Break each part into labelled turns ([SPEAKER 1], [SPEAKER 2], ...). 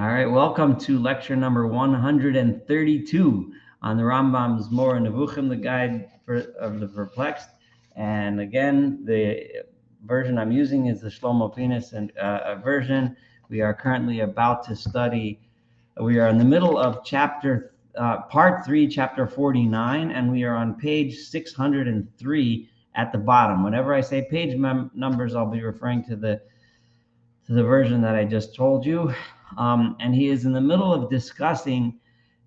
[SPEAKER 1] All right, welcome to lecture number 132 on the Rambam's Moreh Nevuchim, the guide of the Perplexed. And again, the version I'm using is the Shlomo Pinas version. We are currently about to study. We are in the middle of part 3, chapter 49, and we are on page 603 at the bottom. Whenever I say page numbers, I'll be referring to the version that I just told you. And he is in the middle of discussing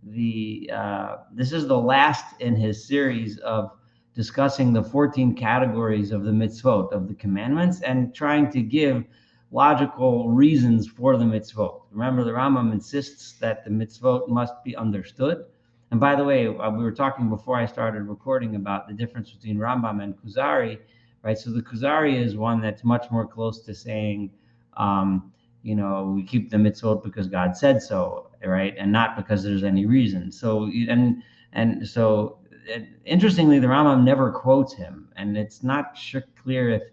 [SPEAKER 1] this is the last in his series of discussing the 14 categories of the mitzvot, of the commandments, and trying to give logical reasons for the mitzvot. Remember, the Rambam insists that the mitzvot must be understood. And by the way, we were talking before I started recording about the difference between Rambam and Kuzari, right? So the Kuzari is one that's much more close to saying, we keep the mitzvot because God said so, right? And not because there's any reason. So, so interestingly, the Rambam never quotes him, and it's not clear if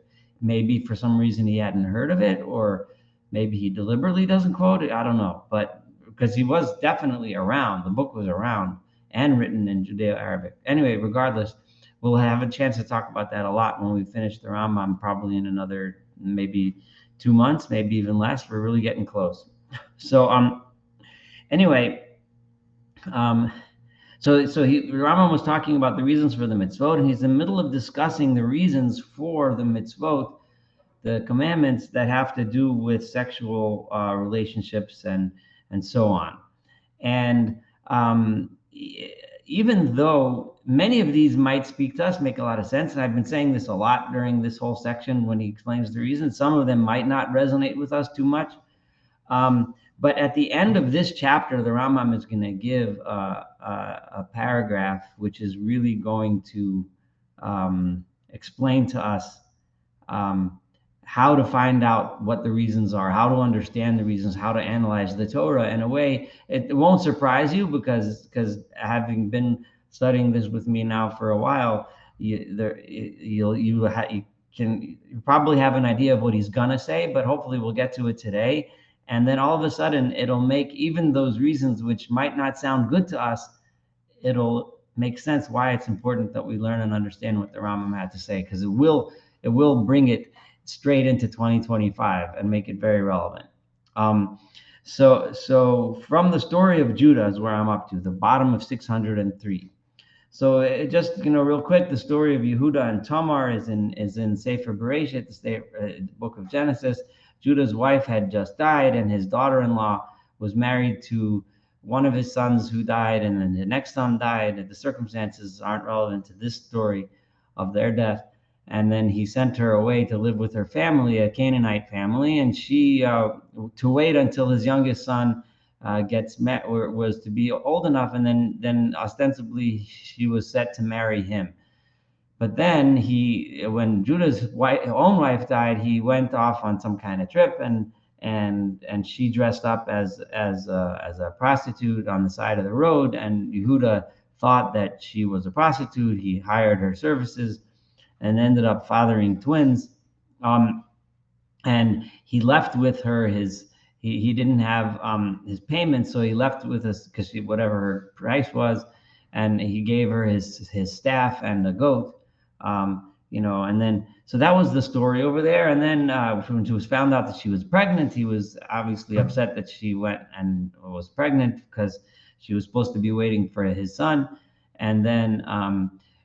[SPEAKER 1] maybe for some reason he hadn't heard of it, or maybe he deliberately doesn't quote it. I don't know, but because he was definitely around, the book was around and written in Judeo-Arabic. Anyway, regardless, we'll have a chance to talk about that a lot when we finish the Rambam, probably in another maybe 2 months, maybe even less. We're really getting close. So anyway, Rambam was talking about the reasons for the mitzvot, and he's in the middle of discussing the reasons for the mitzvot, the commandments that have to do with sexual relationships and so on. And even though many of these might speak to us, make a lot of sense, and I've been saying this a lot during this whole section when he explains the reasons, some of them might not resonate with us too much. But at the end of this chapter, the Rambam is going to give a paragraph which is really going to explain to us how to find out what the reasons are, how to understand the reasons, how to analyze the Torah. In a way, it won't surprise you because having been studying this with me now for a while, you probably have an idea of what he's gonna say, but hopefully we'll get to it today. And then all of a sudden, it'll make even those reasons which might not sound good to us, it'll make sense why it's important that we learn and understand what the Rambam had to say, because it will bring it straight into 2025 and make it very relevant. So from the story of Judah is where I'm up to, the bottom of 603. So just real quick, the story of Yehuda and Tamar is in Sefer Bereshit, the book of Genesis. Judah's wife had just died, and his daughter-in-law was married to one of his sons who died, and then the next son died. And the circumstances aren't relevant to this story of their death. And then he sent her away to live with her family, a Canaanite family, and she to wait until his youngest son gets met, or was to be old enough, and then ostensibly she was set to marry him. But then when Judah's own wife died, he went off on some kind of trip, and she dressed up as a prostitute on the side of the road, and Yehuda thought that she was a prostitute. He hired her services and ended up fathering twins. And he left with her he didn't have his payment, so he left with us because whatever her price was, and he gave her his staff and a goat, and then so that was the story over there. And then when she was found out that she was pregnant, he was obviously upset that she went and was pregnant because she was supposed to be waiting for his son. And then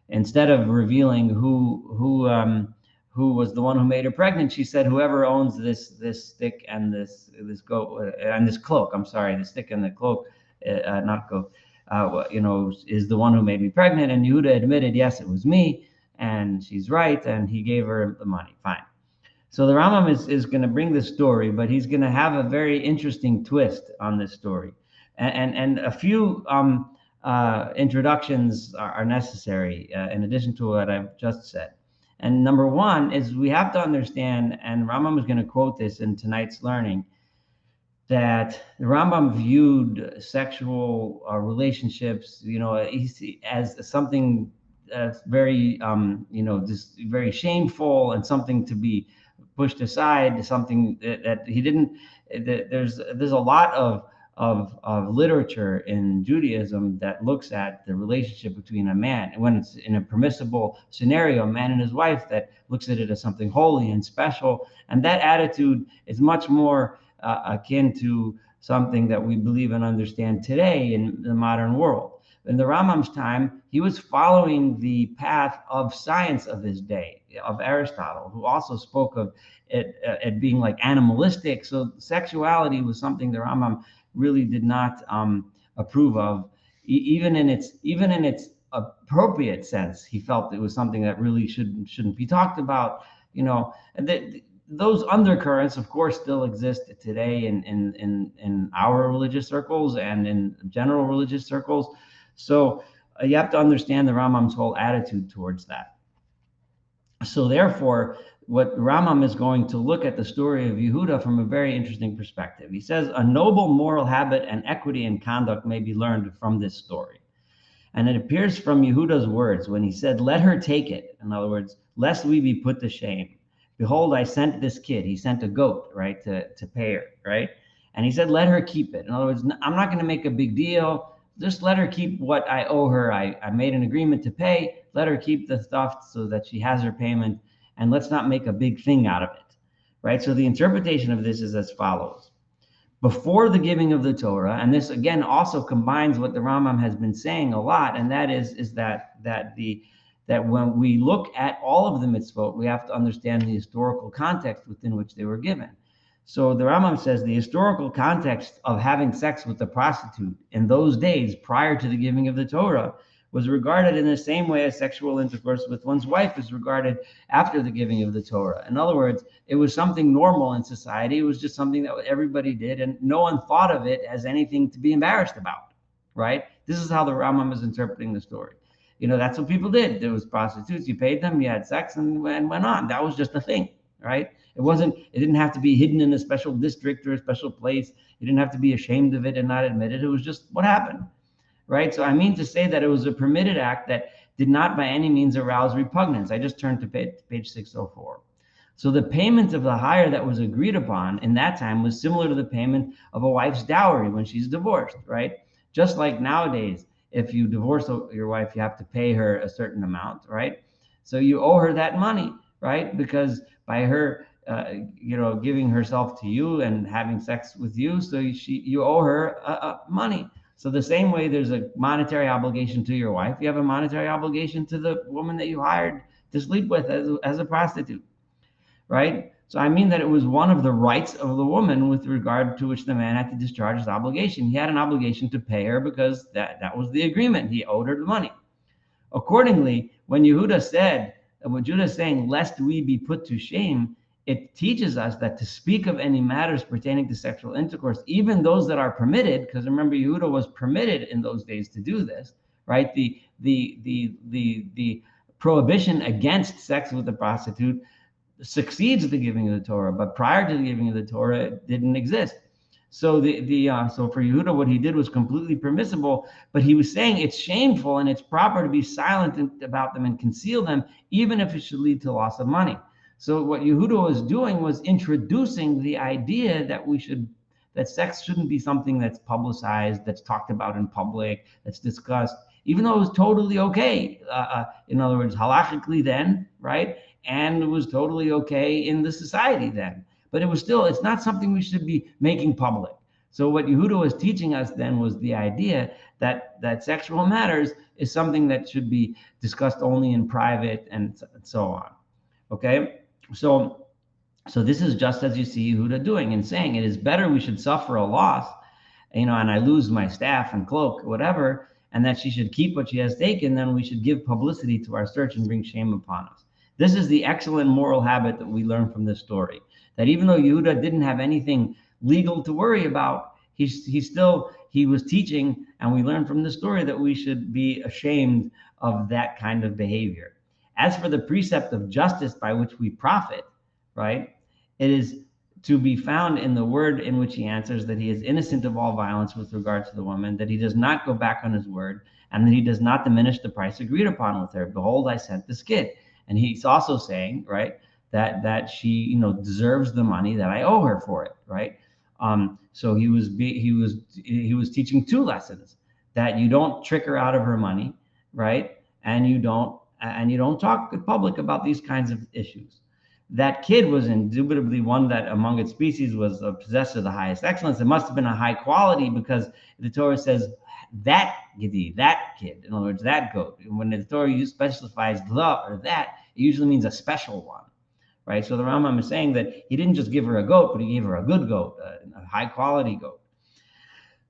[SPEAKER 1] instead of revealing who was the one who made her pregnant, she said, whoever owns this stick and this goat and this cloak, I'm sorry, the stick and the cloak, not goat, is the one who made me pregnant. And Yehuda admitted, yes, it was me, and she's right, and he gave her the money. Fine. So the Rambam is going to bring this story, but he's going to have a very interesting twist on this story, and a few introductions are necessary in addition to what I've just said. And number one is we have to understand, and Rambam is going to quote this in tonight's learning, that the Rambam viewed sexual relationships, as something that's very, just very shameful and something to be pushed aside, something that he didn't. There's a lot of of literature in Judaism that looks at the relationship between a man, and when it's in a permissible scenario, a man and his wife, that looks at it as something holy and special. And that attitude is much more akin to something that we believe and understand today in the modern world. In the Rambam's time, he was following the path of science of his day, of Aristotle, who also spoke of it being like animalistic. So sexuality was something the Rambam really did not approve of, even in its appropriate sense. He felt it was something that really shouldn't be talked about. And those undercurrents, of course, still exist today in our religious circles and in general religious circles. So you have to understand the Rambam's whole attitude towards that. So therefore, what Rambam is going to look at the story of Yehuda from a very interesting perspective. He says, a noble moral habit and equity in conduct may be learned from this story. And it appears from Yehuda's words when he said, let her take it. In other words, lest we be put to shame. Behold, I sent this kid. He sent a goat, right, to pay her, right? And he said, let her keep it. In other words, I'm not going to make a big deal. Just let her keep what I owe her. I made an agreement to pay. Let her keep the stuff so that she has her payment. And let's not make a big thing out of it, right? So the interpretation of this is as follows. Before the giving of the Torah, and this again also combines what the Rambam has been saying a lot, and that is that when we look at all of the mitzvot, we have to understand the historical context within which they were given. So the Rambam says the historical context of having sex with a prostitute in those days prior to the giving of the Torah was regarded in the same way as sexual intercourse with one's wife is regarded after the giving of the Torah. In other words, it was something normal in society. It was just something that everybody did, and no one thought of it as anything to be embarrassed about, right? This is how the Rambam is interpreting the story. That's what people did. There was prostitutes, you paid them, you had sex, and went on. That was just a thing, right? It didn't have to be hidden in a special district or a special place. You didn't have to be ashamed of it and not admit it. It was just what happened, right? So I mean to say that it was a permitted act that did not by any means arouse repugnance. I just turned to page 604. So the payment of the hire that was agreed upon in that time was similar to the payment of a wife's dowry when she's divorced, right? Just like nowadays, if you divorce your wife, you have to pay her a certain amount, right? So you owe her that money, right? Because by her giving herself to you and having sex with you, so you owe her money. So the same way there's a monetary obligation to your wife, you have a monetary obligation to the woman that you hired to sleep with as a prostitute, right? So I mean that it was one of the rights of the woman with regard to which the man had to discharge his obligation. He had an obligation to pay her because that was the agreement. He owed her the money. Accordingly, when Yehuda said, when Judah is saying, lest we be put to shame, it teaches us that to speak of any matters pertaining to sexual intercourse, even those that are permitted, because remember, Yehuda was permitted in those days to do this, right? The prohibition against sex with a prostitute succeeds the giving of the Torah, but prior to the giving of the Torah, it didn't exist. So so for Yehuda, what he did was completely permissible, but he was saying it's shameful and it's proper to be silent about them and conceal them, even if it should lead to loss of money. So what Yehuda was doing was introducing the idea that sex shouldn't be something that's publicized, that's talked about in public, that's discussed, even though it was totally okay. In other words, halachically then, right? And it was totally okay in the society then. But it's not something we should be making public. So what Yehuda was teaching us then was the idea that sexual matters is something that should be discussed only in private and so on. Okay? So this is just as you see Yehuda doing and saying, it is better we should suffer a loss, and I lose my staff and cloak, whatever, and that she should keep what she has taken, then we should give publicity to our search and bring shame upon us. This is the excellent moral habit that we learn from this story, that even though Yehuda didn't have anything legal to worry about, he was teaching, and we learn from the story that we should be ashamed of that kind of behavior. As for the precept of justice by which we profit, right, it is to be found in the word in which he answers that he is innocent of all violence with regard to the woman, that he does not go back on his word, and that he does not diminish the price agreed upon with her. Behold, I sent this kid. And he's also saying, right, that she, deserves the money that I owe her for it, right? So he was teaching two lessons: that you don't trick her out of her money, right? And you don't talk in public about these kinds of issues. That kid was indubitably one that among its species was a possessor of the highest excellence. It must have been a high quality, because the Torah says that gedi, that kid, in other words, that goat. When the Torah specifies the or that, it usually means a special one, right? So the Rambam is saying that he didn't just give her a goat, but he gave her a good goat, a high quality goat.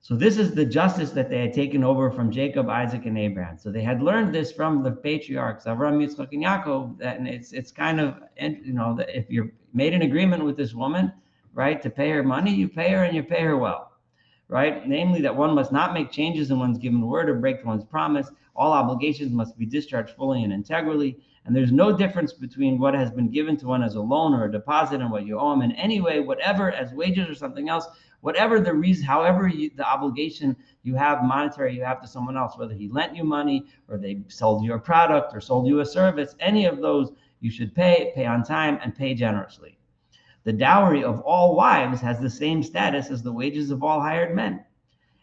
[SPEAKER 1] So this is the justice that they had taken over from Jacob, Isaac, and Abraham. So they had learned this from the patriarchs, Avraham, Yitzchak, and Yaakov. And it's kind of, that if you're made an agreement with this woman, right, to pay her money, you pay her, and you pay her well, right? Namely, that one must not make changes in one's given word or break one's promise. All obligations must be discharged fully and integrally. And there's no difference between what has been given to one as a loan or a deposit and what you owe him in any way, whatever, as wages or something else, whatever the reason, however the obligation you have, monetary, you have to someone else, whether he lent you money or they sold you a product or sold you a service, any of those you should pay on time, and pay generously. The dowry of all wives has the same status as the wages of all hired men.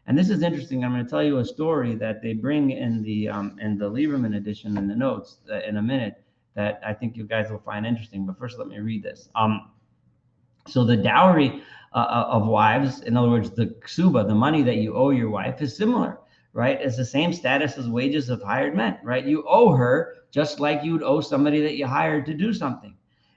[SPEAKER 1] And this is interesting. I'm going to tell you a story that they bring in the Lieberman edition in the notes in a minute, that I think you guys will find interesting. But first, let me read this. So the dowry of wives, in other words, the ksuba, the money that you owe your wife, is similar, right? It's the same status as wages of hired men, right? You owe her just like you would owe somebody that you hired to do something.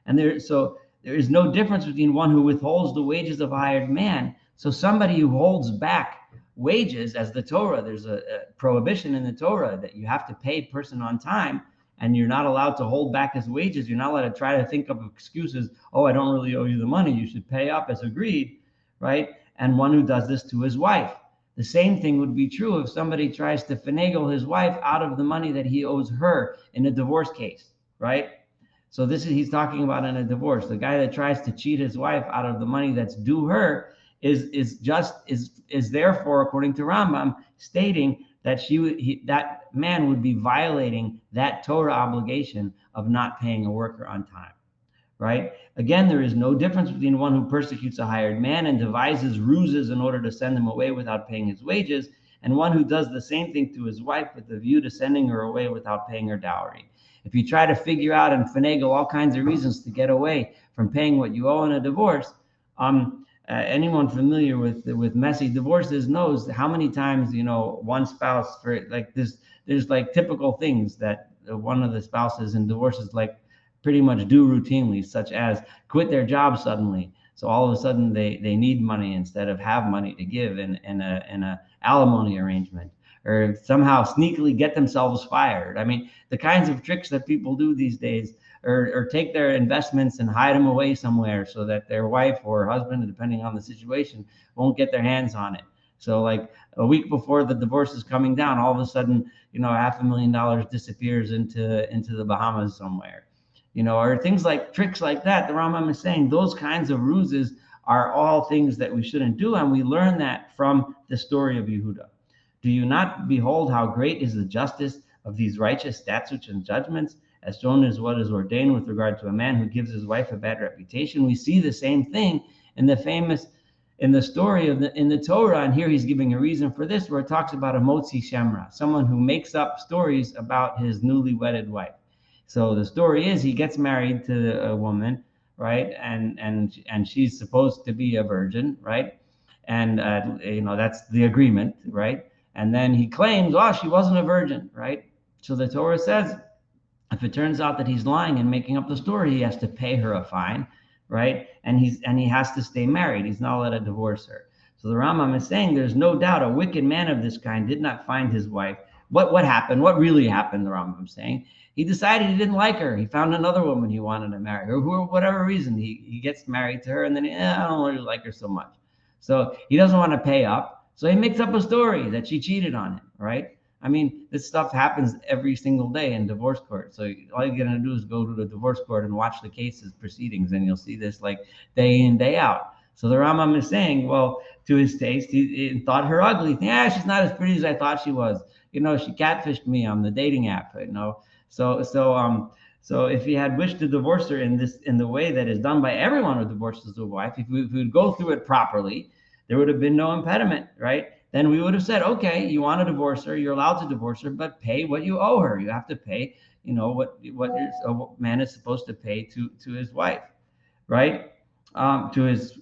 [SPEAKER 1] And there is no difference between one who withholds the wages of a hired man. So somebody who holds back wages, as the Torah, there's a prohibition in the Torah that you have to pay a person on time, and you're not allowed to hold back his wages. You're not allowed to try to think of excuses. Oh, I don't really owe you the money. You should pay up as agreed, right? And one who does this to his wife. The same thing would be true if somebody tries to finagle his wife out of the money that he owes her in a divorce case, right? So he's talking about in a divorce. The guy that tries to cheat his wife out of the money that's due her is therefore, according to Rambam, stating that that man would be violating that Torah obligation of not paying a worker on time, right? Again, there is no difference between one who persecutes a hired man and devises ruses in order to send him away without paying his wages, and one who does the same thing to his wife with the view to sending her away without paying her dowry. If you try to figure out and finagle all kinds of reasons to get away from paying what you owe in a divorce, anyone familiar with messy divorces knows how many times one spouse, for like this, there's like typical things that one of the spouses in divorces like pretty much do routinely, such as quit their job suddenly. So all of a sudden they need money instead of have money to give in a alimony arrangement, or somehow sneakily get themselves fired. I mean, the kinds of tricks that people do these days, or take their investments and hide them away somewhere so that their wife or husband, depending on the situation, won't get their hands on it. So like a week before the divorce is coming down, all of a sudden, $500,000 disappears into the Bahamas somewhere, or things like tricks like that. The Rambam is saying those kinds of ruses are all things that we shouldn't do. And we learn that from the story of Yehuda. Do you not behold how great is the justice of these righteous statutes and judgments, as shown as what is ordained with regard to a man who gives his wife a bad reputation? We see the same thing in the story in the Torah, and here he's giving a reason for this, where it talks about a motzi shemra, someone who makes up stories about his newly wedded wife. So the story is he gets married to a woman, right, and she's supposed to be a virgin, right, and that's the agreement, right, and then he claims, oh, she wasn't a virgin, right. So the Torah says, if it turns out that he's lying and making up the story, he has to pay her a fine, right? And he has to stay married. He's not allowed to divorce her. So the Rambam is saying there's no doubt a wicked man of this kind did not find his wife. What happened? What really happened? The Rambam is saying he decided he didn't like her. He found another woman he wanted to marry, or for whatever reason he gets married to her, and then I don't really like her so much. So he doesn't want to pay up. So he makes up a story that she cheated on him, right? I mean, this stuff happens every single day in divorce court. So all you're going to do is go to the divorce court and watch the cases proceedings, and you'll see this like day in, day out. So the Rambam is saying, well, to his taste, he thought her ugly. Yeah, she's not as pretty as I thought she was. She catfished me on the dating app, So if he had wished to divorce her in the way that is done by everyone who divorces a wife, if we would go through it properly, there would have been no impediment, right? Then we would have said, okay, you want to divorce her, you're allowed to divorce her, but pay what you owe her. You have to pay, what a man is supposed to pay to his wife, right? To his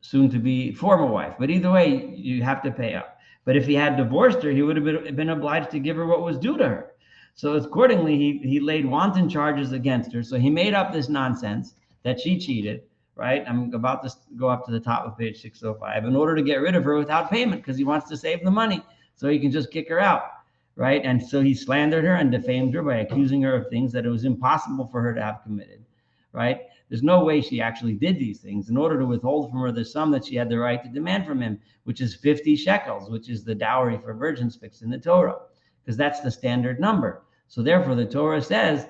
[SPEAKER 1] soon-to-be former wife. But either way, you have to pay up. But if he had divorced her, he would have been obliged to give her what was due to her. So accordingly, he laid wanton charges against her. So he made up this nonsense that she cheated, right? I'm about to go up to the top of page 605 in order to get rid of her without payment because he wants to save the money so he can just kick her out, right? And so he slandered her and defamed her by accusing her of things that it was impossible for her to have committed, right? There's no way she actually did these things in order to withhold from her the sum that she had the right to demand from him, which is 50 shekels, which is the dowry for virgins fixed in the Torah, because that's the standard number. So therefore, the Torah says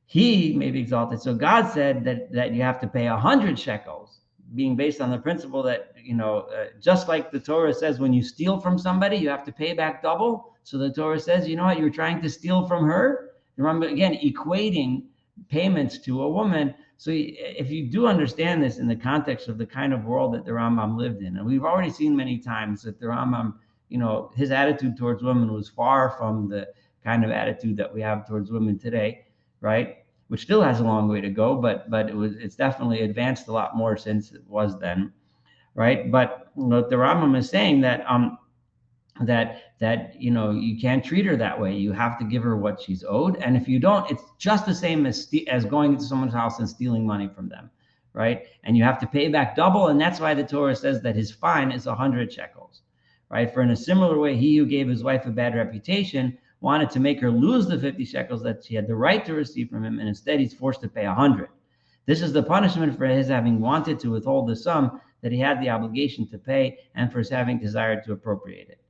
[SPEAKER 1] he may be exalted. So God said that you have to pay 100 shekels, being based on the principle that, just like the Torah says, when you steal from somebody, you have to pay back double. So the Torah says, you know what, you're trying to steal from her. Remember, again, equating payments to a woman. So if you do understand this in the context of the kind of world that the Rambam lived in, and we've already seen many times that the Rambam, his attitude towards women was far from the kind of attitude that we have towards women today, right? Which still has a long way to go, but it's definitely advanced a lot more since it was then, right? But the Rambam is saying that you can't treat her that way. You have to give her what she's owed, and if you don't, it's just the same as going into someone's house and stealing money from them, right? And you have to pay back double, and that's why the Torah says that his fine is 100 shekels, right? For in a similar way, he who gave his wife a bad reputation wanted to make her lose the 50 shekels that she had the right to receive from him, and instead he's forced to pay 100. This is the punishment for his having wanted to withhold the sum that he had the obligation to pay, and for his having desired to appropriate it.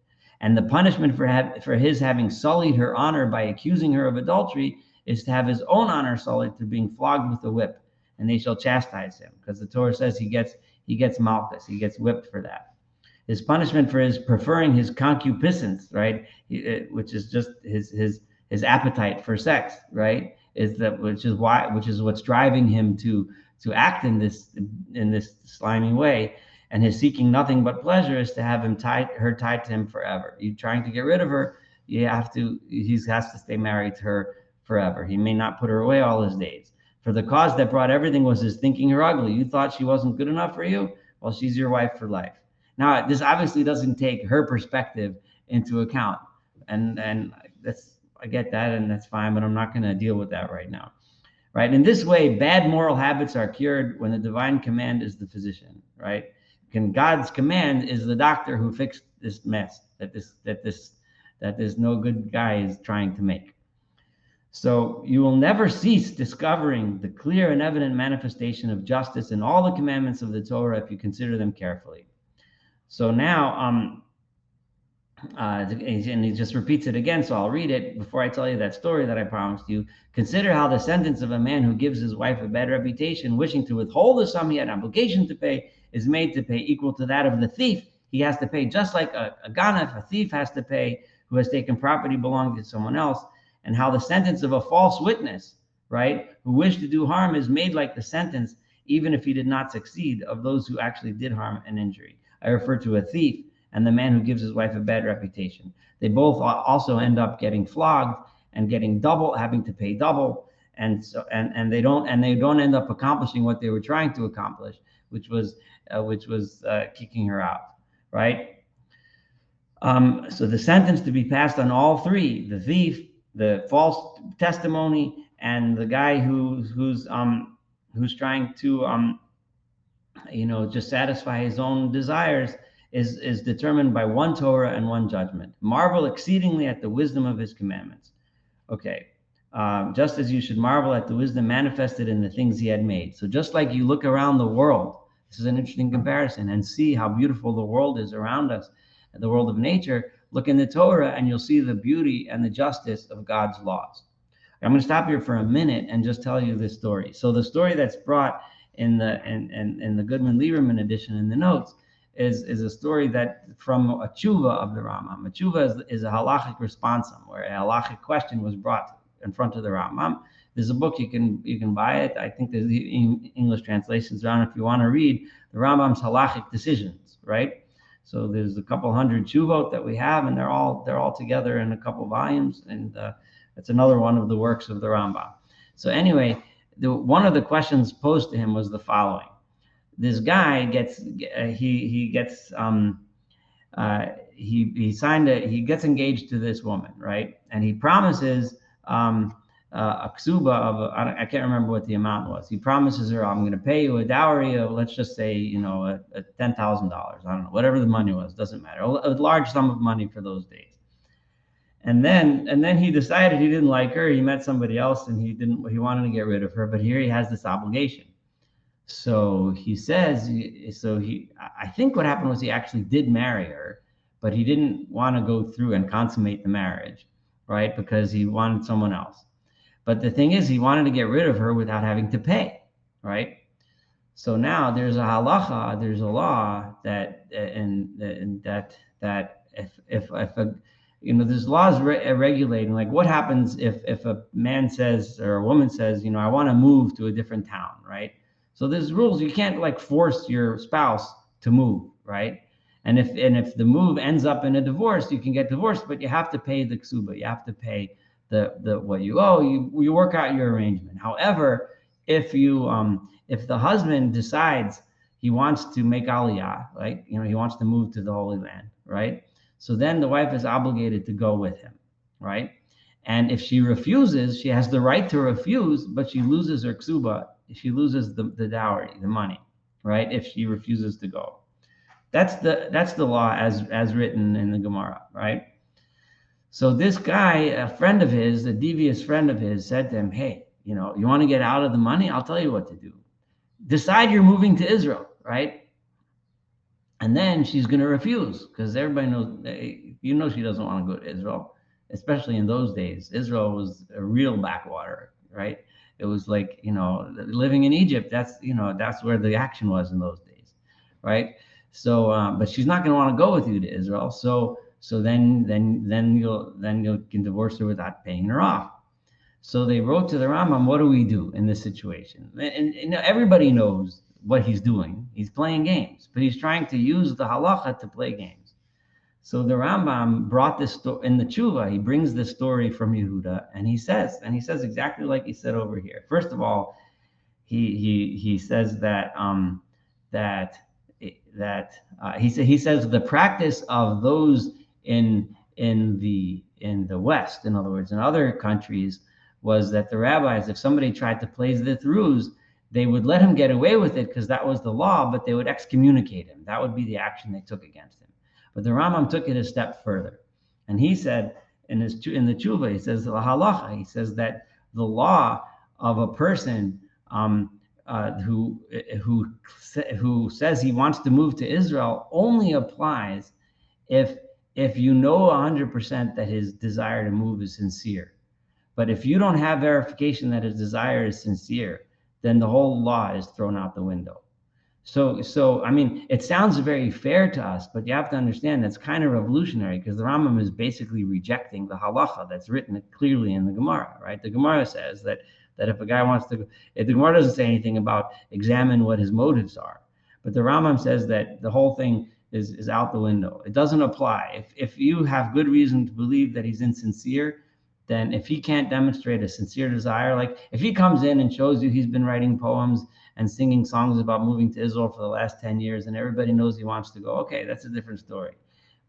[SPEAKER 1] And the punishment for his having sullied her honor by accusing her of adultery is to have his own honor sullied through being flogged with a whip, and they shall chastise him, because the Torah says he gets malchus, he gets whipped for that. His punishment for his preferring his concupiscence, right, which is just his appetite for sex, right, which is what's driving him to act in this slimy way. And his seeking nothing but pleasure is to have her tied to him forever. You trying to get rid of her, he has to stay married to her forever. He may not put her away all his days. For the cause that brought everything was his thinking her ugly. You thought she wasn't good enough for you? Well, she's your wife for life. Now, this obviously doesn't take her perspective into account. And I get that, and that's fine, but I'm not going to deal with that right now. Right? In this way, bad moral habits are cured when the divine command is the physician, right? God's command is the doctor who fixed this mess that this no good guy is trying to make. So you will never cease discovering the clear and evident manifestation of justice in all the commandments of the Torah if you consider them carefully. So now, and he just repeats it again, so I'll read it before I tell you that story that I promised you. Consider how the sentence of a man who gives his wife a bad reputation, wishing to withhold the sum he had an obligation to pay, is made to pay equal to that of the thief. He has to pay just like a ganef, a thief, has to pay, who has taken property belonging to someone else. And how the sentence of a false witness, right, who wished to do harm, is made like the sentence, even if he did not succeed, of those who actually did harm and injury. I refer to a thief and the man who gives his wife a bad reputation. They both also end up getting flogged and getting double, having to pay double, and they don't end up accomplishing what they were trying to accomplish, which was kicking her out, right? So the sentence to be passed on all three: the thief, the false testimony, and the guy who's trying to just satisfy his own desires, is determined by one Torah and one judgment. Marvel exceedingly at the wisdom of his commandments. Okay. Just as you should marvel at the wisdom manifested in the things he had made. So just like you look around the world, this is an interesting comparison, and see how beautiful the world is around us, the world of nature, look in the Torah and you'll see the beauty and the justice of God's laws. I'm going to stop here for a minute and just tell you this story. So the story that's brought in the Goodman-Lieberman edition in the notes is a story that from a tshuva of the Rambam. A tshuva is a halachic responsum, where a halachic question was brought in front of the Rambam. There's a book, you can buy it. I think there's English translations around if you want to read the Rambam's halachic decisions, right? So there's a couple hundred tshuvot that we have, and they're all together in a couple volumes, and it's another one of the works of the Rambam. So anyway, one of the questions posed to him was the following: this guy gets he gets he gets engaged to this woman, right? And he promises a ksuba of I can't remember what the amount was. He promises her, I'm going to pay you a dowry of, let's just say, a $10,000. I don't know, whatever the money was, doesn't matter. A large sum of money for those days. And then he decided he didn't like her. He met somebody else, and he wanted to get rid of her. But here he has this obligation. So he says, I think what happened was he actually did marry her, but he didn't want to go through and consummate the marriage, right? Because he wanted someone else. But the thing is, he wanted to get rid of her without having to pay, right? So now there's a halacha, there's a law that, that if a, there's laws regulating, like what happens if a man says, or a woman says, I want to move to a different town, right? So there's rules. You can't like force your spouse to move, right? And if the move ends up in a divorce, you can get divorced, but you have to pay the ksuba. You have to pay the what you owe. You work out your arrangement. However, if the husband decides he wants to make aliyah, right? He wants to move to the Holy Land, right? So then the wife is obligated to go with him, right? And if she refuses, she has the right to refuse, but she loses her ksuba. She loses the dowry, the money, right? If she refuses to go. That's the law as written in the Gemara, right? So this guy, a friend of his, a devious friend of his, said to him, hey, you want to get out of the money? I'll tell you what to do. Decide you're moving to Israel, right? And then she's going to refuse, because everybody knows, she doesn't want to go to Israel, especially in those days. Israel was a real backwater, right? It was like, living in Egypt. That's where the action was in those days, right? So, but she's not going to want to go with you to Israel. So then you can divorce her without paying her off. So they wrote to the Rambam, what do we do in this situation? And everybody knows what he's doing. He's playing games, but he's trying to use the halacha to play games. So the Rambam brought this story in the tshuva. He brings this story from Yehuda, and he says exactly like he said over here. First of all, he says that he says the practice of those in the West, in other words, in other countries, was that the rabbis, if somebody tried to play the ruse, they would let him get away with it because that was the law, but they would excommunicate him. That would be the action they took against him. But the Rambam took it a step further, and he said in the tshuva, he says the halacha. He says that the law of a person who says he wants to move to Israel only applies if you know 100% that his desire to move is sincere. But if you don't have verification that his desire is sincere, then the whole law is thrown out the window. So I mean, it sounds very fair to us, but you have to understand that's kind of revolutionary, because the Rambam is basically rejecting the halacha that's written clearly in the Gemara, right? The Gemara says that if a guy wants to, if the Gemara doesn't say anything about examine what his motives are, but the Rambam says that the whole thing is out the window. It doesn't apply. If you have good reason to believe that he's insincere, then if he can't demonstrate a sincere desire, like if he comes in and shows you he's been writing poems and singing songs about moving to Israel for the last 10 years and everybody knows he wants to go, okay, that's a different story.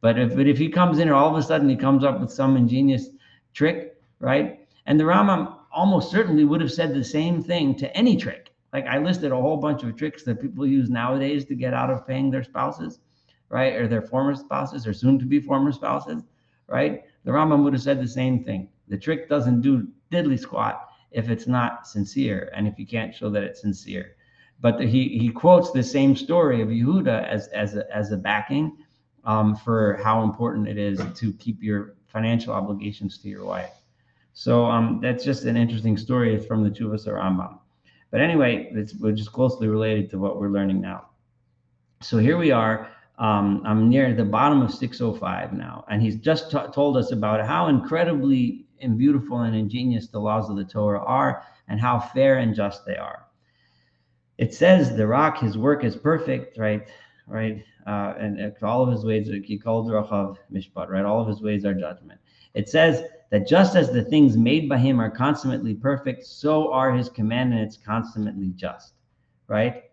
[SPEAKER 1] But if he comes in and all of a sudden he comes up with some ingenious trick, right? And the Rambam almost certainly would have said the same thing to any trick. Like I listed a whole bunch of tricks that people use nowadays to get out of paying their spouses, right? Or their former spouses or soon to be former spouses, right? The Rambam would have said the same thing. The trick doesn't do diddly squat if it's not sincere and if you can't show that it's sincere. But he quotes the same story of Yehuda as a backing for how important it is to keep your financial obligations to your wife. So that's just an interesting story. It's from the Chuvas Rambam. But anyway, we're just closely related to what we're learning now. So here we are. I'm near the bottom of 605 now, and he's just told us about how incredibly and beautiful and ingenious the laws of the Torah are, and how fair and just they are. It says the rock, his work is perfect, right? and all of his ways, Kikol Drachav Mishpat, right? All of his ways are judgment. It says that just as the things made by him are consummately perfect, so are his commandments consummately just, right?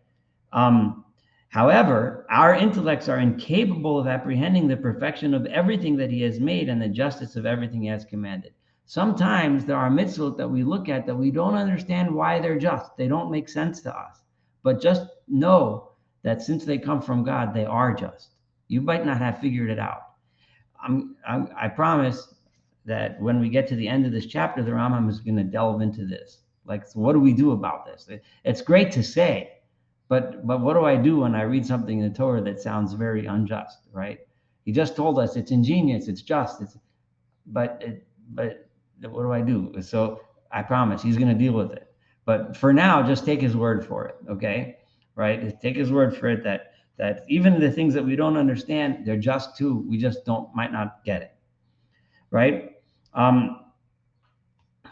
[SPEAKER 1] However, our intellects are incapable of apprehending the perfection of everything that he has made and the justice of everything he has commanded. Sometimes there are mitzvot that we look at that we don't understand why they're just. They don't make sense to us. But just know that since they come from God, they are just. You might not have figured it out. I promise that when we get to the end of this chapter, the Rambam is going to delve into this. Like, so what do we do about this? It's great to say, but what do I do when I read something in the Torah that sounds very unjust, right? He just told us it's ingenious, it's just, but what do I do? So I promise he's going to deal with it. But for now, just take his word for it, okay? Right? Take his word for it that even the things that we don't understand, they're just too. We just might not get it, right?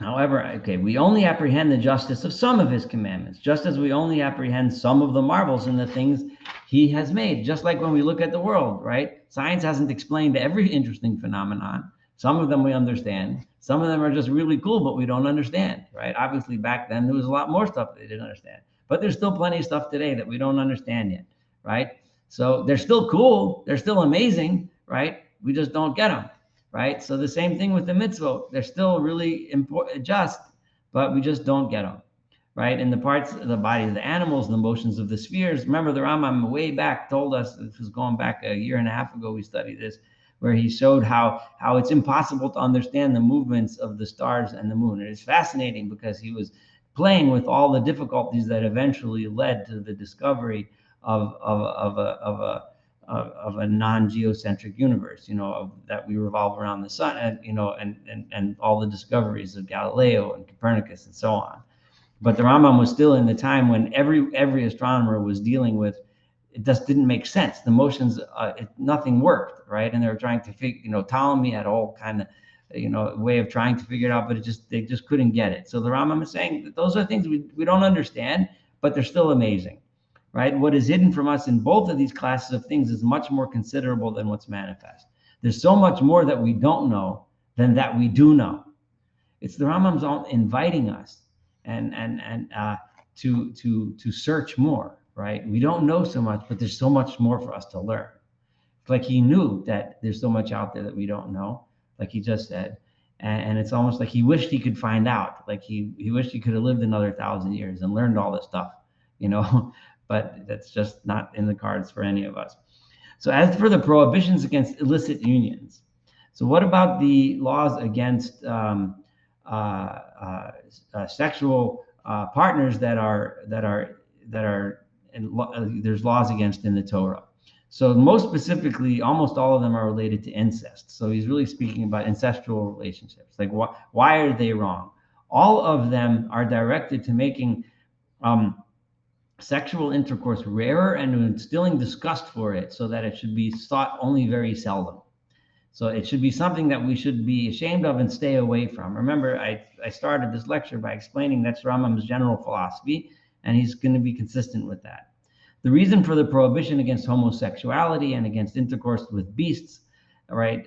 [SPEAKER 1] However, okay, we only apprehend the justice of some of his commandments, just as we only apprehend some of the marvels in the things he has made. Just like when we look at the world, right? Science hasn't explained every interesting phenomenon. Some of them we understand. Some of them are just really cool, but we don't understand, right? Obviously, back then there was a lot more stuff they didn't understand. But there's still plenty of stuff today that we don't understand yet, right? So they're still cool. They're still amazing, right? We just don't get them. Right? So the same thing with the mitzvot. They're still really important, just, but we just don't get them. Right? And the parts of the body of the animals, the motions of the spheres. Remember, the Rambam way back told us, this was going back a year and a half ago, we studied this, where he showed how it's impossible to understand the movements of the stars and the moon. And it's fascinating because he was playing with all the difficulties that eventually led to the discovery of a non-geocentric universe, that we revolve around the sun, and all the discoveries of Galileo and Copernicus and so on. But the Rambam was still in the time when every astronomer was dealing with, it just didn't make sense. The motions, nothing worked, right? And they were trying to figure, Ptolemy had all kind of, way of trying to figure it out, but they just couldn't get it. So the Rambam is saying that those are things we don't understand, but they're still amazing. Right? What is hidden from us in both of these classes of things is much more considerable than what's manifest. There's so much more that we don't know than that we do know. It's the Rambam's inviting us to search more. Right? We don't know so much, but there's so much more for us to learn. It's like he knew that there's so much out there that we don't know, like he just said. And it's almost like he wished he could find out. Like he wished he could have lived another 1,000 years and learned all this stuff, But that's just not in the cards for any of us. So as for the prohibitions against illicit unions, so what about the laws against sexual partners there's laws against in the Torah? So most specifically, almost all of them are related to incest. So he's really speaking about incestual relationships. Like why are they wrong? All of them are directed to making sexual intercourse rarer and instilling disgust for it, so that it should be sought only very seldom. So it should be something that we should be ashamed of and stay away from. Remember, I started this lecture by explaining that's Rambam's general philosophy, and he's going to be consistent with that. The reason for the prohibition against homosexuality and against intercourse with beasts, right?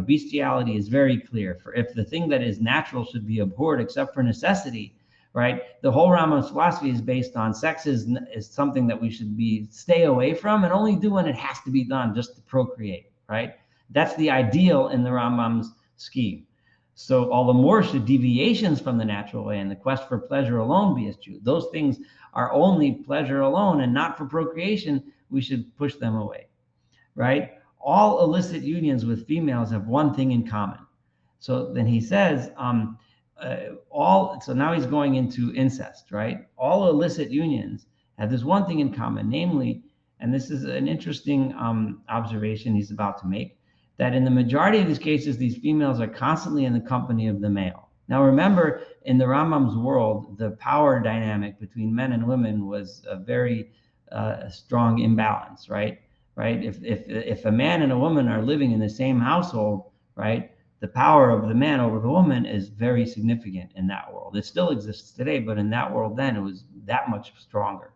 [SPEAKER 1] Bestiality is very clear. For if the thing that is natural should be abhorred except for necessity, right? The whole Rambam's philosophy is based on sex is something that we should stay away from and only do when it has to be done just to procreate, right? That's the ideal in the Rambam's scheme. So all the more should deviations from the natural way and the quest for pleasure alone be eschewed. Those things are only pleasure alone and not for procreation. We should push them away, right? All illicit unions with females have one thing in common. So then he says, so now he's going into incest, right? All illicit unions have this one thing in common, namely, and this is an interesting observation he's about to make, that in the majority of these cases, these females are constantly in the company of the male. Now, remember, in the Rambam's world, the power dynamic between men and women was a very strong imbalance, right? If a man and a woman are living in the same household, right, the power of the man over the woman is very significant in that world. It still exists today, but in that world then, it was that much stronger,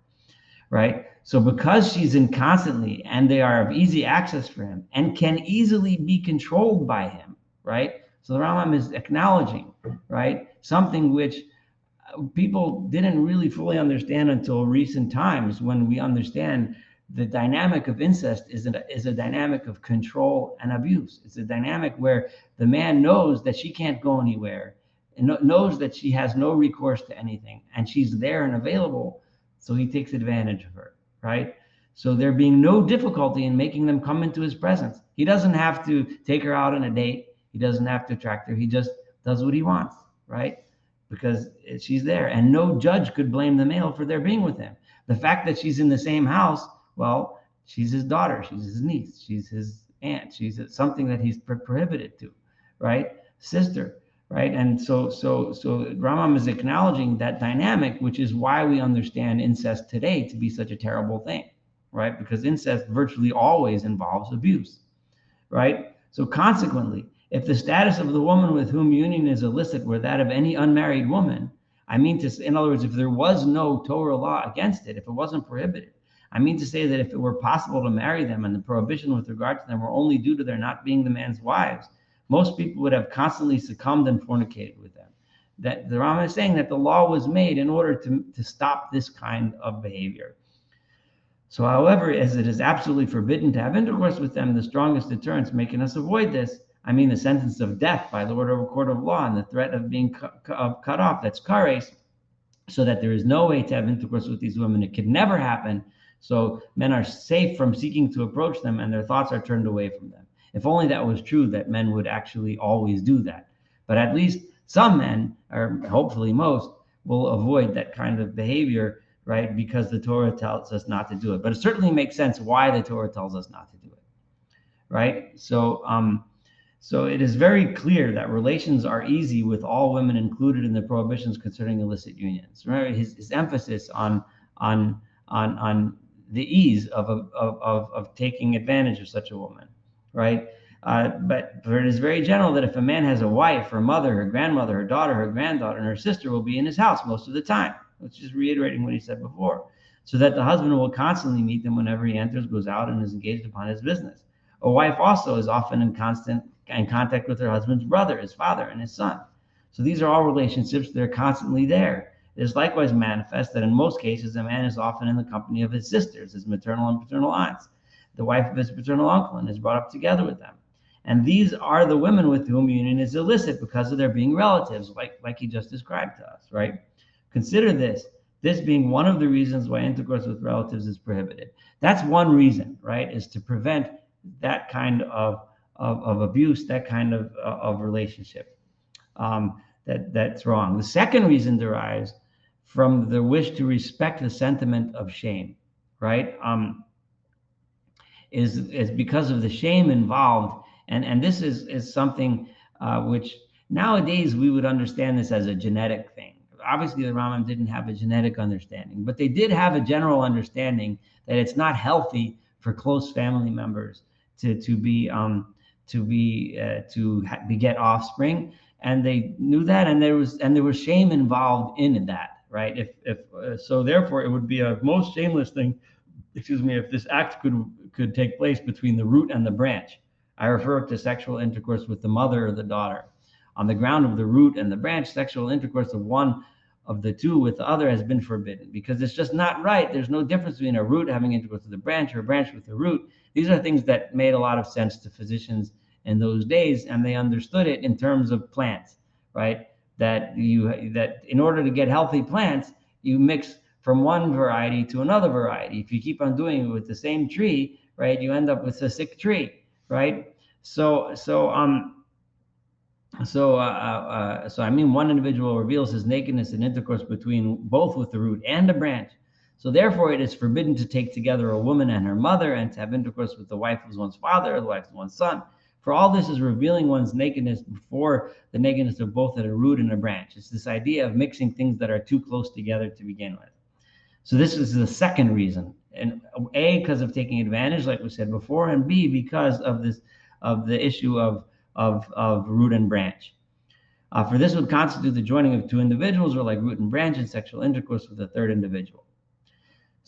[SPEAKER 1] right? So because she's in constantly and they are of easy access for him and can easily be controlled by him, right? So the Rambam is acknowledging, right, something which people didn't really fully understand until recent times, when we understand the dynamic of incest is a dynamic of control and abuse. It's a dynamic where the man knows that she can't go anywhere and knows that she has no recourse to anything, and she's there and available, so he takes advantage of her, right? So there being no difficulty in making them come into his presence. He doesn't have to take her out on a date. He doesn't have to attract her. He just does what he wants, right? Because she's there, and no judge could blame the male for their being with him. The fact that she's in the same house, well, she's his daughter, she's his niece, she's his aunt, she's something that he's prohibited to, right? Sister, right? And so Rambam is acknowledging that dynamic, which is why we understand incest today to be such a terrible thing, right? Because incest virtually always involves abuse, right? So consequently, if the status of the woman with whom union is illicit were that of any unmarried woman, in other words, if there was no Torah law against it, if it wasn't prohibited, I mean to say that if it were possible to marry them and the prohibition with regard to them were only due to their not being the man's wives, most people would have constantly succumbed and fornicated with them. That the Rambam is saying that the law was made in order to stop this kind of behavior. So, however, as it is absolutely forbidden to have intercourse with them, the strongest deterrents making us avoid this, the sentence of death by the order of a court of law and the threat of being cut off, that's kares, so that there is no way to have intercourse with these women. It could never happen. So men are safe from seeking to approach them, and their thoughts are turned away from them. If only that was true, that men would actually always do that. But at least some men, or hopefully most, will avoid that kind of behavior, right? Because the Torah tells us not to do it. But it certainly makes sense why the Torah tells us not to do it, right? So it is very clear that relations are easy with all women included in the prohibitions concerning illicit unions. Remember his emphasis on the ease of taking advantage of such a woman, right? But it is very general that if a man has a wife, her mother, her grandmother, her daughter, her granddaughter, and her sister will be in his house most of the time. It's just reiterating what he said before, so that the husband will constantly meet them whenever he enters, goes out, and is engaged upon his business. A wife also is often in contact with her husband's brother, his father, and his son. So these are all relationships that are constantly there. It is likewise manifest that in most cases, a man is often in the company of his sisters, his maternal and paternal aunts, the wife of his paternal uncle, and is brought up together with them. And these are the women with whom union is illicit because of their being relatives, like he just described to us, right? Consider this being one of the reasons why intercourse with relatives is prohibited. That's one reason, right, is to prevent that kind of abuse, that kind of relationship. That's wrong. The second reason derives from the wish to respect the sentiment of shame, right? Is because of the shame involved, and this is something which nowadays we would understand this as a genetic thing. Obviously, the Rambam didn't have a genetic understanding, but they did have a general understanding that it's not healthy for close family members to beget offspring, and they knew that, and there was shame involved in that, right? So therefore it would be a most shameless thing, if this act could take place between the root and the branch. I refer to sexual intercourse with the mother or the daughter. On the ground of the root and the branch, sexual intercourse of one of the two with the other has been forbidden, because it's just not right. There's no difference between a root having intercourse with a branch or a branch with a root. These are things that made a lot of sense to physicians in those days, and they understood it in terms of plants, right? That in order to get healthy plants, you mix from one variety to another variety. If you keep on doing it with the same tree, right, you end up with a sick tree, right? So one individual reveals his nakedness in intercourse between both with the root and the branch. So therefore it is forbidden to take together a woman and her mother, and to have intercourse with the wife of one's father or the wife of one's son. For all this is revealing one's nakedness before the nakedness of both at a root and a branch. It's this idea of mixing things that are too close together to begin with. So this is the second reason. And A, because of taking advantage, like we said before, and B, because of the issue of root and branch. For this would constitute the joining of two individuals, or like root and branch, in sexual intercourse with a third individual.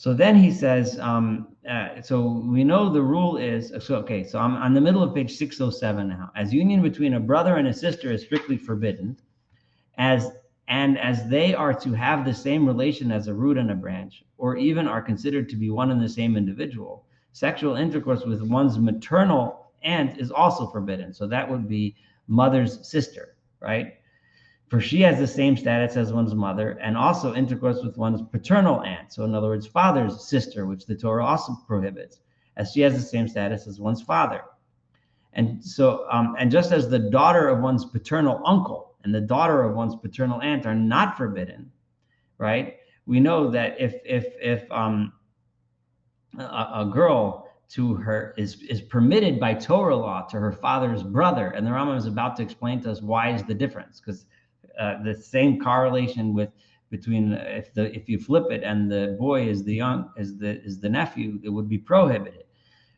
[SPEAKER 1] So then he says, so we know the rule is, so okay, so I'm on the middle of page 607 now. As union between a brother and a sister is strictly forbidden, as they are to have the same relation as a root and a branch, or even are considered to be one and the same individual, sexual intercourse with one's maternal aunt is also forbidden. So that would be mother's sister, right? For she has the same status as one's mother, and also intercourse with one's paternal aunt. So in other words, father's sister, which the Torah also prohibits, as she has the same status as one's father. And so, and just as the daughter of one's paternal uncle and the daughter of one's paternal aunt are not forbidden, right? We know that if a girl to her is permitted by Torah law to her father's brother, and the Rambam is about to explain to us why is the difference, because the same correlation between if you flip it and the boy is the nephew, it would be prohibited,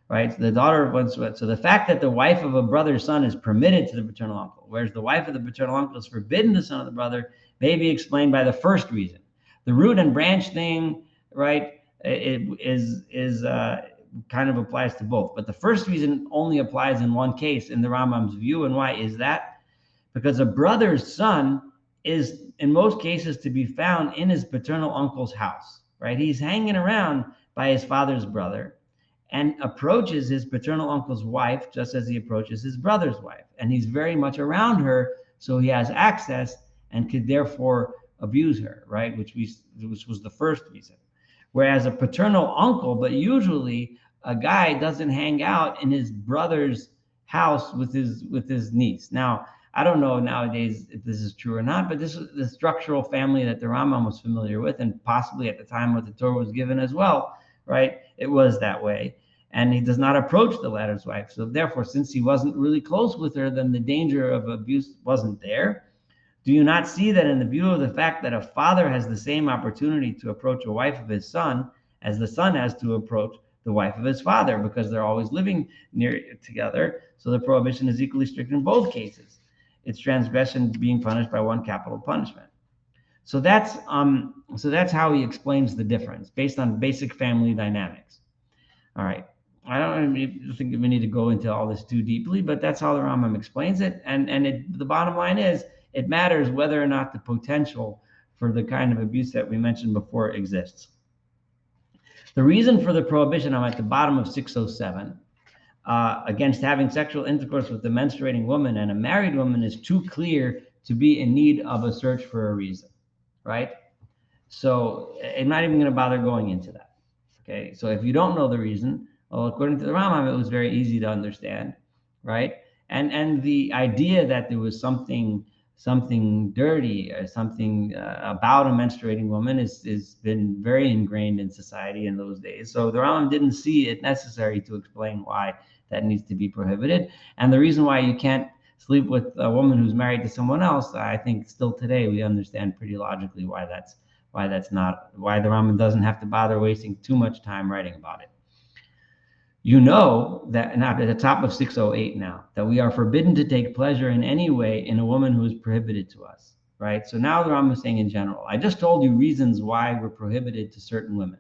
[SPEAKER 1] right? The daughter of one's, so the fact that the wife of a brother's son is permitted to the paternal uncle, whereas the wife of the paternal uncle is forbidden to the son of the brother, may be explained by the first reason. The root and branch thing, right? It is kind of applies to both, but the first reason only applies in one case in the Rambam's view. And why is that? Because a brother's son is in most cases to be found in his paternal uncle's house, right? He's hanging around by his father's brother and approaches his paternal uncle's wife just as he approaches his brother's wife. And he's very much around her, so he has access and could therefore abuse her, right? Which was the first reason. Whereas a paternal uncle, but usually a guy doesn't hang out in his brother's house with his niece. Now, I don't know nowadays if this is true or not, but this is the structural family that the Rambam was familiar with, and possibly at the time when the Torah was given as well, right? It was that way. And he does not approach the latter's wife. So therefore, since he wasn't really close with her, then the danger of abuse wasn't there. Do you not see that in the view of the fact that a father has the same opportunity to approach a wife of his son as the son has to approach the wife of his father, because they're always living near together? So the prohibition is equally strict in both cases. Its transgression being punished by one capital punishment. So that's how he explains the difference based on basic family dynamics. All right. I don't think we need to go into all this too deeply, but that's how the Rambam explains it. And the bottom line is, it matters whether or not the potential for the kind of abuse that we mentioned before exists. The reason for the prohibition, I'm at the bottom of 607, against having sexual intercourse with a menstruating woman and a married woman is too clear to be in need of a search for a reason, right? So I'm not even going to bother going into that. Okay, so if you don't know the reason, well, according to the Rambam, it was very easy to understand, right? And the idea that there was something dirty or something about a menstruating woman is been very ingrained in society in those days. So the Rambam didn't see it necessary to explain why that needs to be prohibited. And the reason why you can't sleep with a woman who's married to someone else, I think still today we understand pretty logically why the Rambam doesn't have to bother wasting too much time writing about it. You know that, and at the top of 608 now, that we are forbidden to take pleasure in any way in a woman who is prohibited to us, right? So now the Rambam is saying in general, I just told you reasons why we're prohibited to certain women.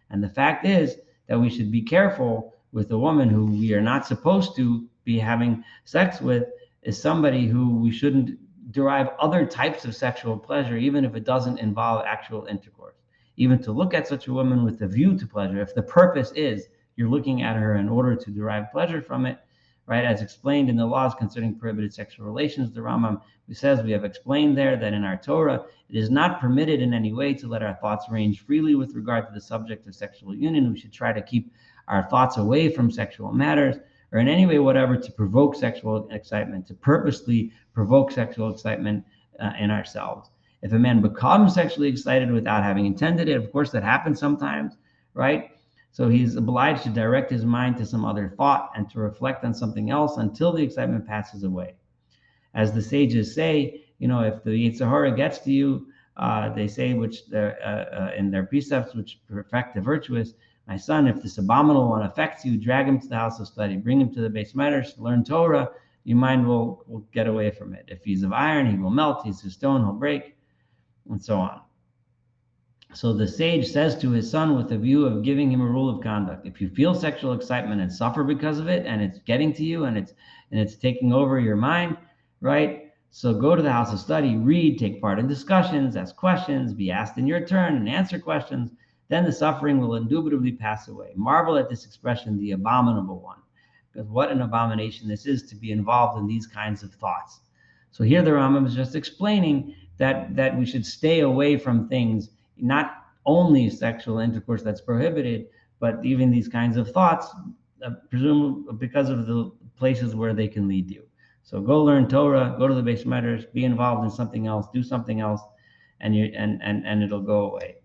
[SPEAKER 1] And the fact is that we should be careful with a woman who we are not supposed to be having sex with, is somebody who we shouldn't derive other types of sexual pleasure, even if it doesn't involve actual intercourse. Even to look at such a woman with a view to pleasure, if the purpose is you're looking at her in order to derive pleasure from it, right? As explained in the laws concerning prohibited sexual relations, the Rambam says we have explained there that in our Torah, it is not permitted in any way to let our thoughts range freely with regard to the subject of sexual union. We should try to keep our thoughts away from sexual matters, or in any way whatever to provoke sexual excitement, to purposely provoke sexual excitement in ourselves. If a man becomes sexually excited without having intended it, of course that happens sometimes, right? So he's obliged to direct his mind to some other thought and to reflect on something else until the excitement passes away. As the sages say, if the Yetzer Hara gets to you, they say, which in their precepts, which perfect the virtuous, my son, if this abominable one affects you, drag him to the house of study, bring him to the Beis Medrash, learn Torah, your mind will get away from it. If he's of iron, he will melt. He's of stone, he'll break, and so on. So the sage says to his son with a view of giving him a rule of conduct. If you feel sexual excitement and suffer because of it, and it's getting to you and it's taking over your mind, right? So go to the house of study, read, take part in discussions, ask questions, be asked in your turn and answer questions. Then the suffering will indubitably pass away. Marvel at this expression, the abominable one, because what an abomination this is to be involved in these kinds of thoughts. So here the Rambam is just explaining that we should stay away from things, not only sexual intercourse that's prohibited, but even these kinds of thoughts, presumably because of the places where they can lead you. So go learn Torah, go to the Beis Medrash, be involved in something else, do something else, and it'll go away.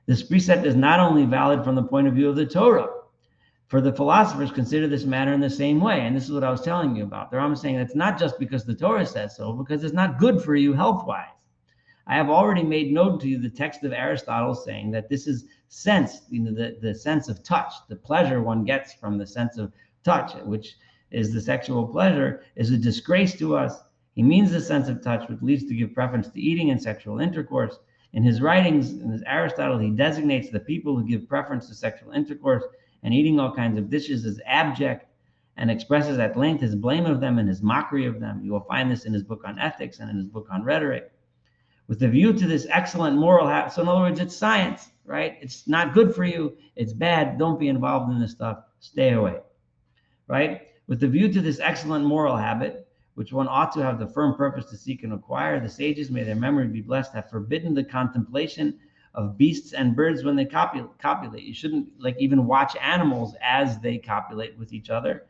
[SPEAKER 1] This precept is not only valid from the point of view of the Torah, for the philosophers consider this matter in the same way. And this is what I was telling you about. The Rambam is saying it's not just because the Torah says so, because it's not good for you health-wise. I have already made known to you the text of Aristotle saying that this is sense, the sense of touch, the pleasure one gets from the sense of touch, which is the sexual pleasure, is a disgrace to us. He means the sense of touch, which leads to give preference to eating and sexual intercourse. In his writings, in his Aristotle, he designates the people who give preference to sexual intercourse and eating all kinds of dishes as abject, and expresses at length his blame of them and his mockery of them. You will find this in his book on ethics and in his book on rhetoric. With a view to this excellent moral habit, so in other words, it's science, right? It's not good for you. It's bad. Don't be involved in this stuff. Stay away, right? With the view to this excellent moral habit, which one ought to have the firm purpose to seek and acquire, the sages, may their memory be blessed, have forbidden the contemplation of beasts and birds when they copulate. You shouldn't even watch animals as they copulate with each other.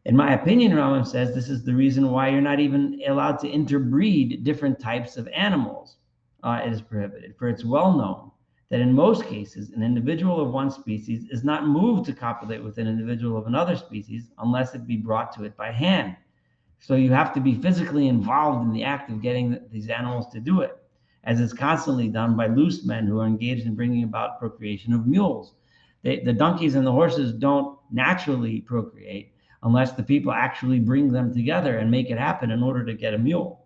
[SPEAKER 1] In my opinion, Rambam says this is the reason why you're not even allowed to interbreed different types of animals. It is prohibited, for it's well known that in most cases, an individual of one species is not moved to copulate with an individual of another species unless it be brought to it by hand. So you have to be physically involved in the act of getting these animals to do it, as is constantly done by loose men who are engaged in bringing about procreation of mules. The donkeys and the horses don't naturally procreate unless the people actually bring them together and make it happen in order to get a mule.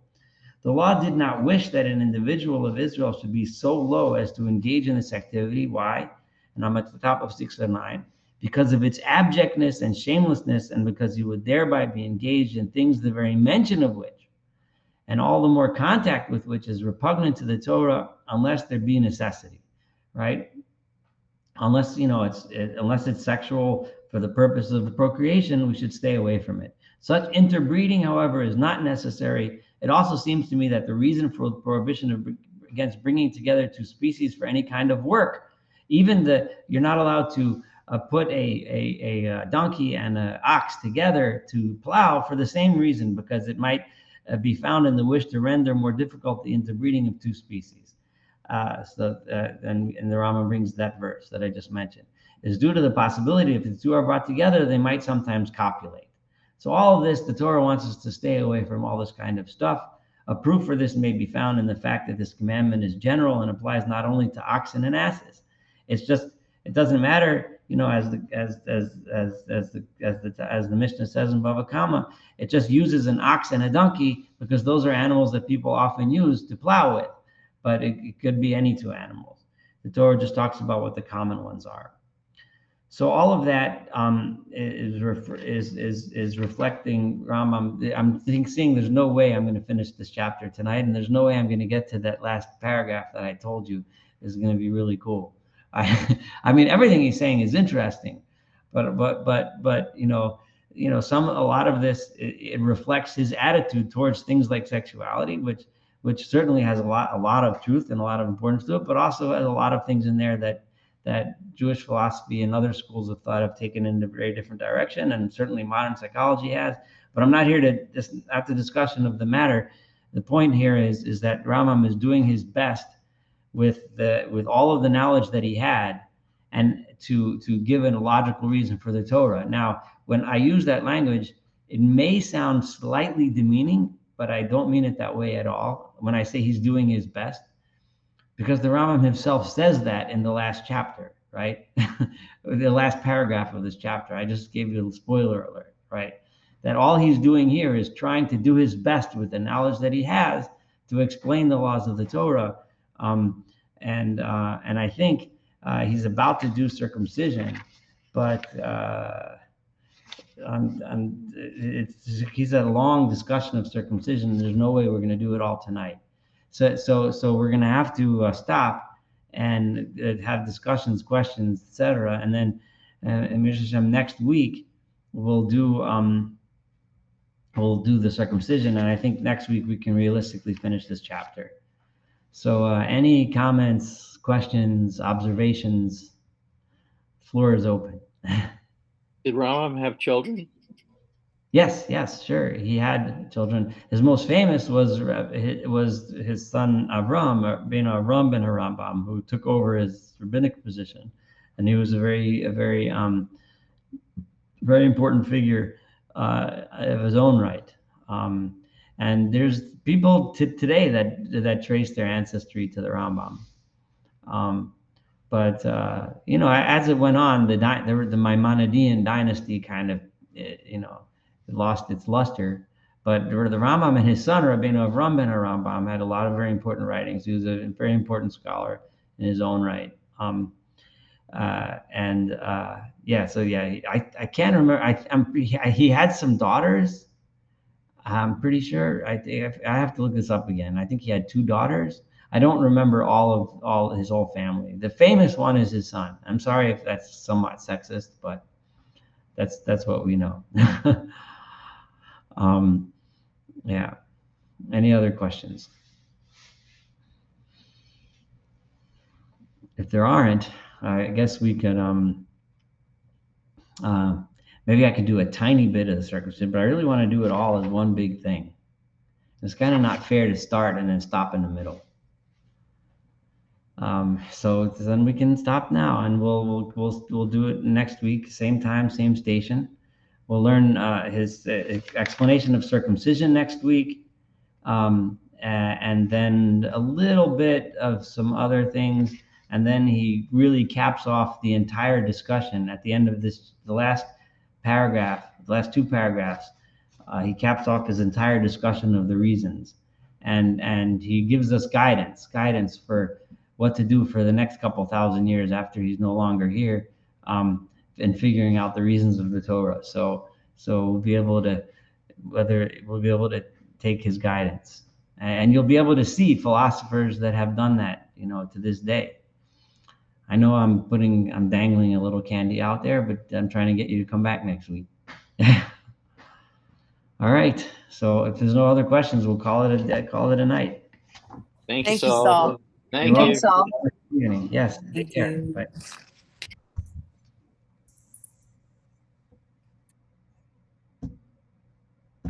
[SPEAKER 1] The law did not wish that an individual of Israel should be so low as to engage in this activity. Why? And I'm at the top of 609. Because of its abjectness and shamelessness, and because you would thereby be engaged in things the very mention of which, and all the more contact with which, is repugnant to the Torah, unless there be necessity, right? Unless unless it's sexual for the purpose of the procreation, we should stay away from it. Such interbreeding, however, is not necessary. It also seems to me that the reason for the prohibition against bringing together two species for any kind of work, you're not allowed to put a donkey and an ox together to plow for the same reason, because it might be found in the wish to render more difficult the interbreeding of two species. And the Rambam brings that verse that I just mentioned. Is due to the possibility if the two are brought together, they might sometimes copulate. So all of this, the Torah wants us to stay away from all this kind of stuff. A proof for this may be found in the fact that this commandment is general and applies not only to oxen and asses. It doesn't matter, as the Mishnah says in Bava Kama, it just uses an ox and a donkey because those are animals that people often use to plow with. But it could be any two animals. The Torah just talks about what the common ones are. So all of that is reflecting Rambam. I'm seeing there's no way I'm going to finish this chapter tonight, and there's no way I'm going to get to that last paragraph that I told you is going to be really cool. I mean, everything he's saying is interesting, but a lot of this it reflects his attitude towards things like sexuality, which certainly has a lot of truth and a lot of importance to it, but also has a lot of things in there that Jewish philosophy and other schools of thought have taken in a very different direction, and certainly modern psychology has. But I'm not here to just have the discussion of the matter. The point here is that Rambam is doing his best with all of the knowledge that he had, and to give a logical reason for the Torah. Now, when I use that language, it may sound slightly demeaning, but I don't mean it that way at all when I say he's doing his best. Because the Rambam himself says that in the last chapter, right? The last paragraph of this chapter. I just gave you a spoiler alert, right? That all he's doing here is trying to do his best with the knowledge that he has to explain the laws of the Torah and I think he's about to do circumcision, but he's a long discussion of circumcision. There's no way we're going to do it all tonight. So we're going to have to stop and have discussions, questions, etc. And then next week we'll do the circumcision, and I think next week we can realistically finish this chapter. So any comments, questions, observations? Floor is open.
[SPEAKER 2] Did Rambam have children?
[SPEAKER 1] Yes, sure. He had children. His most famous was his son Avram, ben Avram ben Rambam, who took over his rabbinic position, and he was a very very important figure of his own right. And there's people today that trace their ancestry to the Rambam. But as it went on, the Maimonidean dynasty kind of, lost its luster. But the Rambam and his son, Rabbeinu Avram ben Rambam, had a lot of very important writings. He was a very important scholar in his own right. I can't remember. He had some daughters. I'm pretty sure. I have to look this up again. I think he had 2 daughters. I don't remember all his whole family. The famous one is his son. I'm sorry if that's somewhat sexist, but that's what we know. Yeah. Any other questions? If there aren't, I guess we could maybe I could do a tiny bit of the circumcision, but I really want to do it all as one big thing. It's kind of not fair to start and then stop in the middle. So then we can stop now, and we'll do it next week, same time, same station. We'll learn his explanation of circumcision next week, and then a little bit of some other things, and then he really caps off the entire discussion at the end of the last paragraph, the last 2 paragraphs. He caps off his entire discussion of the reasons, and he gives us guidance for what to do for the next couple thousand years after he's no longer here, and figuring out the reasons of the Torah. So we'll be able to take his guidance, and you'll be able to see philosophers that have done that, to this day. I know I'm dangling a little candy out there, but I'm trying to get you to come back next week. All right. So if there's no other questions, we'll call it a night.
[SPEAKER 2] Thank you, Saul.
[SPEAKER 3] Thank you, Saul.
[SPEAKER 2] Thank you.
[SPEAKER 1] Yes. Take care. Bye.